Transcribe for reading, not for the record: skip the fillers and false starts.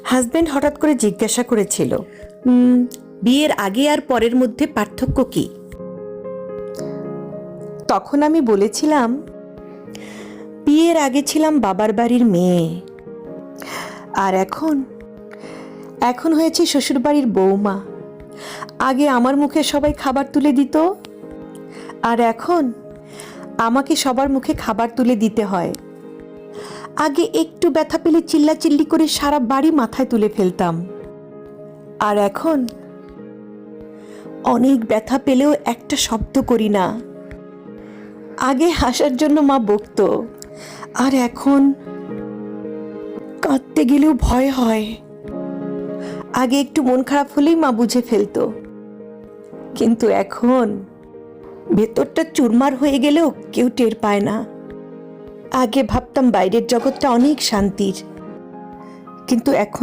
Husband হঠাৎ করে জিজ্ঞাসা করেছিল, বিয়ের আগে আর পরের মধ্যে পার্থক্য কি? তখন আমি বলেছিলাম, বিয়ের আগে ছিলাম বাবার বাড়ির মেয়ে, আর এখন হয়েছি শ্বশুরবাড়ির বৌমা। আগে আমার মুখে সবাই খাবার তুলে দিত, আর এখন আমাকে সবার মুখে খাবার তুলে দিতে হয়। আগে একটু ব্যথা পেলে চিল্লাচিল্লি করে সারা বাড়ি মাথায় তুলে ফেলতাম, আর এখন অনেক ব্যথা পেলেও একটা শব্দ করি না। আগে হাসার জন্য মা বকতো, আর এখন কাঁদতে গেলেও ভয় হয়। আগে একটু মন খারাপ হলেই মা বুঝে ফেলতো, কিন্তু এখন ভেতরটা চুরমার হয়ে গেলেও কেউ টের পায় না। আগে ভাবতাম বাইরের জগৎটা অনেক শান্তির, কিন্তু এখন